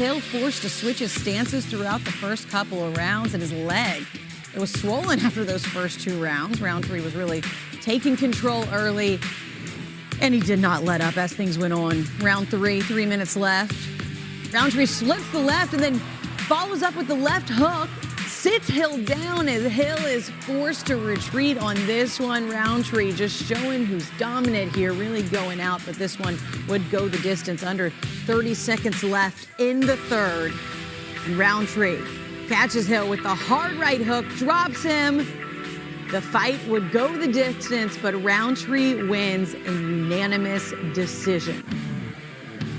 Hill forced to switch his stances throughout the first couple of rounds, and his leg, it was swollen after those first 2 rounds. Round 3 was really taking control early, and he did not let up as things went on. Round 3, 3 minutes left. Roundtree slips the left and then follows up with the left hook, sits Hill down as Hill is forced to retreat on this one. Roundtree just showing who's dominant here, really going out, but this one would go the distance. Under 30 seconds left in the third. And Roundtree catches Hill with the hard right hook, drops him. The fight would go the distance, but Roundtree wins a unanimous decision.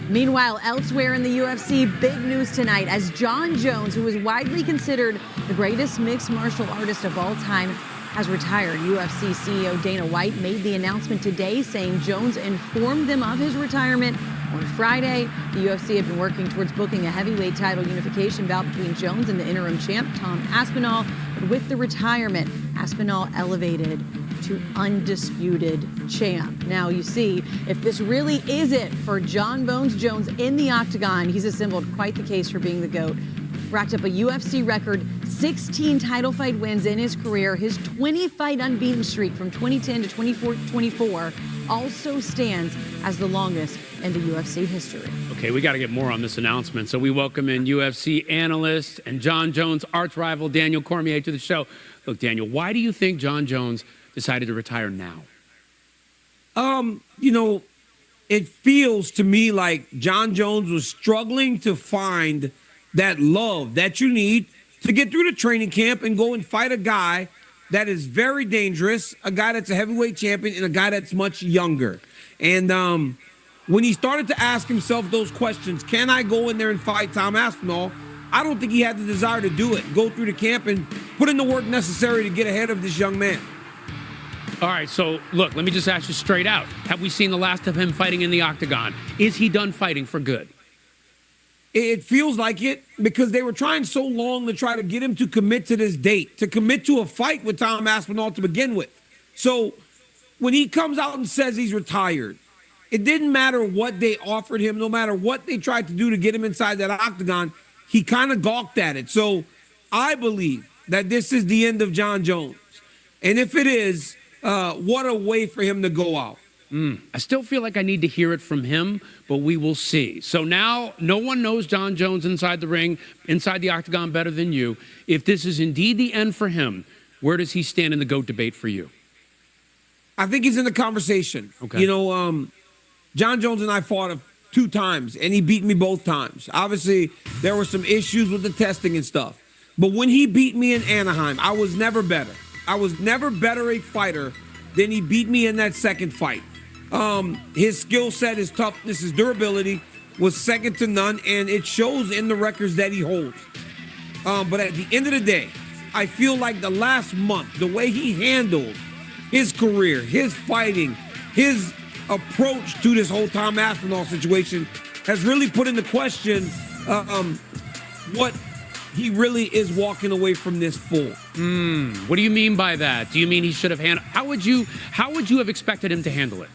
Meanwhile, elsewhere in the UFC, big news tonight as Jon Jones, who is widely considered the greatest mixed martial artist of all time, has retired. UFC CEO Dana White made the announcement today, saying Jones informed them of his retirement on Friday. The UFC had been working towards booking a heavyweight title unification bout between Jones and the interim champ, Tom Aspinall. But with the retirement, Aspinall elevated to undisputed champ. Now, you see, if this really is it for Jon Bones Jones in the octagon, he's assembled quite the case for being the GOAT. Racked up a UFC record 16 title fight wins in his career. His 20-fight unbeaten streak from 2010 to 2024 also stands as the longest in the UFC history. Okay, we got to get more on this announcement. So we welcome in UFC analyst and Jon Jones' arch rival Daniel Cormier to the show. Look, Daniel, why do you think Jon Jones decided to retire now? It feels to me like Jon Jones was struggling to find that love that you need to get through the training camp and go and fight a guy that is very dangerous, a guy that's a heavyweight champion, and a guy that's much younger. And when he started to ask himself those questions, can I go in there and fight Tom Aspinall? I don't think he had the desire to do it, go through the camp and put in the work necessary to get ahead of this young man. All right, so look, let me just ask you straight out. Have we seen the last of him fighting in the octagon? Is he done fighting for good? It feels like it because they were trying so long to try to get him to commit to this date, to commit to a fight with Tom Aspinall to begin with. So when he comes out and says he's retired, it didn't matter what they offered him, no matter what they tried to do to get him inside that octagon, he kind of gawked at it. So I believe that this is the end of Jon Jones. And if it is, what a way for him to go out. I still feel like I need to hear it from him, but we will see. So now no one knows Jon Jones inside the ring, inside the octagon better than you. If this is indeed the end for him, where does he stand in the GOAT debate for you? I think he's in the conversation. Okay. Jon Jones and I fought 2 times, and he beat me both times. Obviously, there were some issues with the testing and stuff. But when he beat me in Anaheim, I was never better. I was never better a fighter than he beat me in that second fight. His skill set, his toughness, his durability was second to none, and it shows in the records that he holds. But at the end of the day, I feel like the last month, the way he handled his career, his fighting, his approach to this whole Tom Aspinall situation has really put into question what he really is walking away from this for. What do you mean by that? Do you mean he should have handled? How would you have expected him to handle it?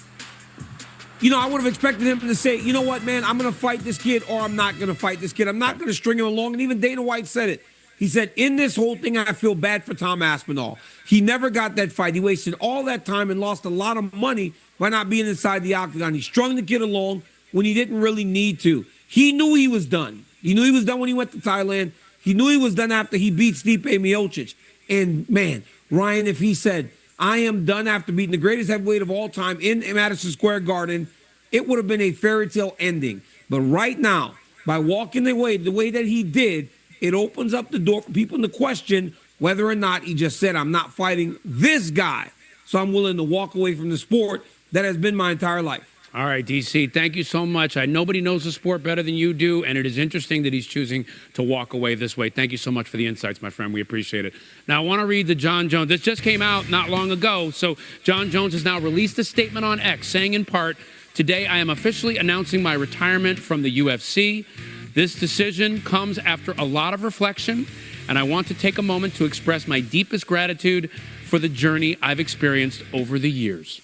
I would have expected him to say, you know what, man, I'm going to fight this kid or I'm not going to fight this kid. I'm not going to string him along. And even Dana White said it. He said, in this whole thing, I feel bad for Tom Aspinall. He never got that fight. He wasted all that time and lost a lot of money by not being inside the octagon. He strung the kid along when he didn't really need to. He knew he was done. He knew he was done when he went to Thailand. He knew he was done after he beat Stipe Miocic. And, man, Ryan, if he said, I am done after beating the greatest heavyweight of all time in Madison Square Garden, it would have been a fairy tale ending. But right now, by walking away the way that he did, it opens up the door for people to question whether or not he just said, I'm not fighting this guy, so I'm willing to walk away from the sport that has been my entire life. All right, DC, thank you so much. Nobody knows the sport better than you do, and it is interesting that he's choosing to walk away this way. Thank you so much for the insights, my friend. We appreciate it. Now, I want to read the Jon Jones. This just came out not long ago. So Jon Jones has now released a statement on X saying in part, today I am officially announcing my retirement from the UFC. This decision comes after a lot of reflection, and I want to take a moment to express my deepest gratitude for the journey I've experienced over the years.